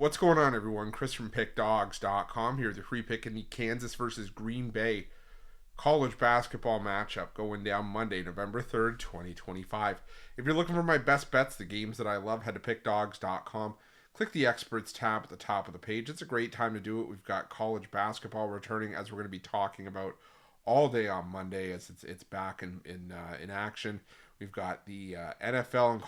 What's going on, everyone? Chris from Pickdawgz.com here with a free pick in the Kansas versus Green Bay college basketball matchup going down Monday, November 3rd, 2025. If you're looking for my best bets, the games that I love, head to Pickdawgz.com. Click the Experts tab at the top of the page. It's a great time to do it. We've got college basketball returning, as we're going to be talking about all day on Monday, as it's back in action. We've got the NFL and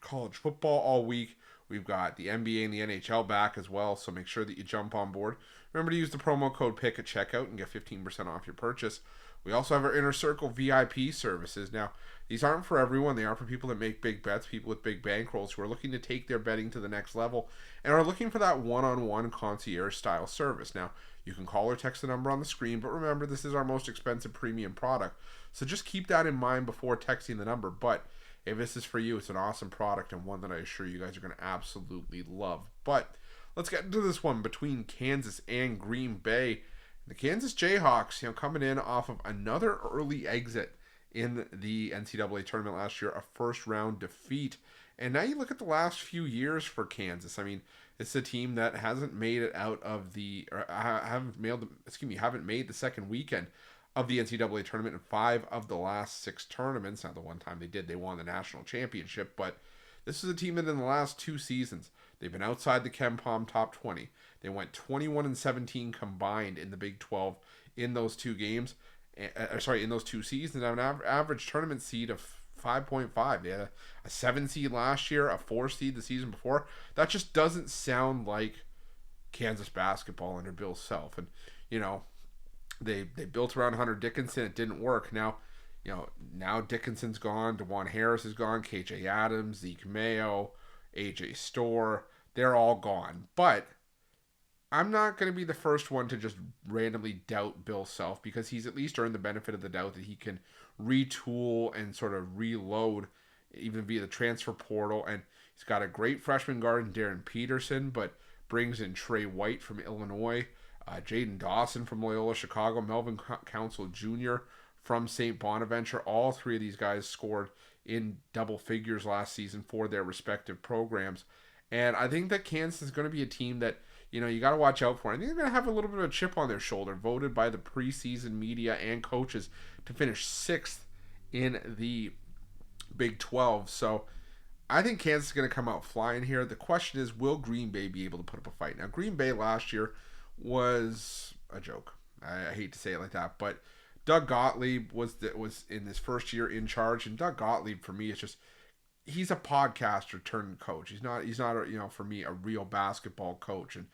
college football all week. We've got the NBA and the NHL back as well, so make sure that you jump on board. Remember to use the promo code PICK at checkout and get 15% off your purchase. We also have our Inner Circle VIP services. Now, these aren't for everyone. They are for people that make big bets, people with big bankrolls who are looking to take their betting to the next level and are looking for that one-on-one concierge-style service. Now, you can call or text the number on the screen, but remember, this is our most expensive premium product. So just keep that in mind before texting the number. But if this is for you, it's an awesome product and one that I assure you guys are going to absolutely love. But let's get into this one between Kansas and Green Bay. The Kansas Jayhawks, coming in off of another early exit in the NCAA tournament last year, a first-round defeat. And now you look at the last few years for Kansas. I mean, it's a team that hasn't made it out of haven't made the second weekend of the NCAA tournament in 5 of the last 6 tournaments. Now, the one time they did, they won the national championship, but this is a team that in the last 2 seasons, they've been outside the KenPom top 20. They went 21-17 combined in the Big 12 in those 2 games. In those 2 seasons. An average tournament seed of 5.5. They had a 7 seed last year, a 4 seed the season before. That just doesn't sound like Kansas basketball under Bill Self. And, They built around Hunter Dickinson. It didn't work. Now Dickinson's gone. DeJuan Harris is gone. KJ Adams, Zeke Mayo, AJ Storr. They're all gone. But I'm not going to be the first one to just randomly doubt Bill Self, because he's at least earned the benefit of the doubt that he can retool and sort of reload even via the transfer portal. And he's got a great freshman guard in Darren Peterson, but brings in Trey White from Illinois, Jaden Dawson from Loyola Chicago, Melvin Council Jr. from St. Bonaventure. All 3 of these guys scored in double figures last season for their respective programs. And I think that Kansas is going to be a team that, you got to watch out for. I think they're going to have a little bit of a chip on their shoulder, voted by the preseason media and coaches to finish 6th in the Big 12. So I think Kansas is going to come out flying here. The question is, will Green Bay be able to put up a fight? Now, Green Bay last year was a joke. I hate to say it like that, but Doug Gottlieb was in his first year in charge, and Doug Gottlieb for me is just, he's a podcaster turned coach. He's not for me a real basketball coach. And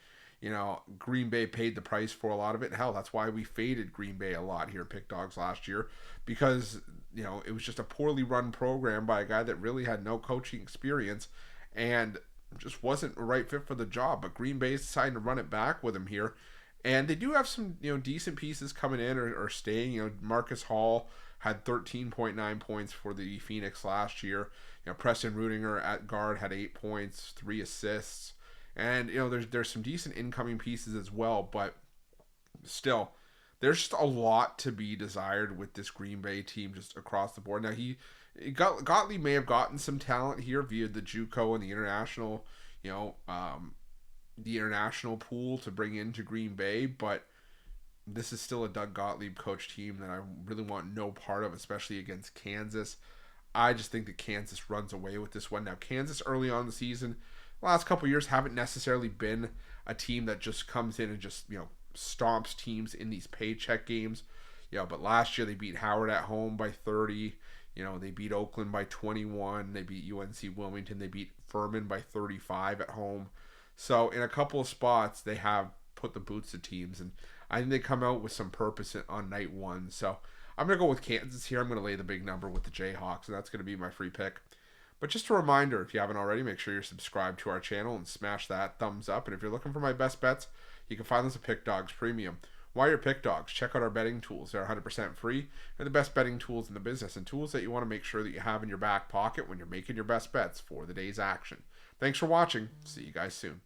Green Bay paid the price for a lot of it. Hell, that's why we faded Green Bay a lot here at Pickdawgz last year, because it was just a poorly run program by a guy that really had no coaching experience and just wasn't a right fit for the job. But Green Bay is deciding to run it back with him here, and they do have some decent pieces coming in or staying. Marcus Hall had 13.9 points for the Phoenix last year. Preston Rudinger at guard had 8 points, 3 assists, and there's some decent incoming pieces as well. But still, there's just a lot to be desired with this Green Bay team just across the board. Now Gottlieb may have gotten some talent here via the JUCO and the international, the international pool to bring into Green Bay, but this is still a Doug Gottlieb coach team that I really want no part of, especially against Kansas. I just think that Kansas runs away with this one. Now, Kansas early on in the season, the last couple of years, haven't necessarily been a team that just comes in and just, stomps teams in these paycheck games. But last year they beat Howard at home by 30. They beat Oakland by 21. They beat UNC Wilmington. They beat Furman by 35 at home. So in a couple of spots, they have put the boots to teams, and I think they come out with some purpose on night 1. So I'm going to go with Kansas here. I'm going to lay the big number with the Jayhawks, and that's going to be my free pick. But just a reminder, if you haven't already, make sure you're subscribed to our channel and smash that thumbs up. And if you're looking for my best bets, you can find us at Pickdawgz Premium. While you're Pickdawgz, check out our betting tools. They're 100% free. They're the best betting tools in the business, and tools that you want to make sure that you have in your back pocket when you're making your best bets for the day's action. Thanks for watching. See you guys soon.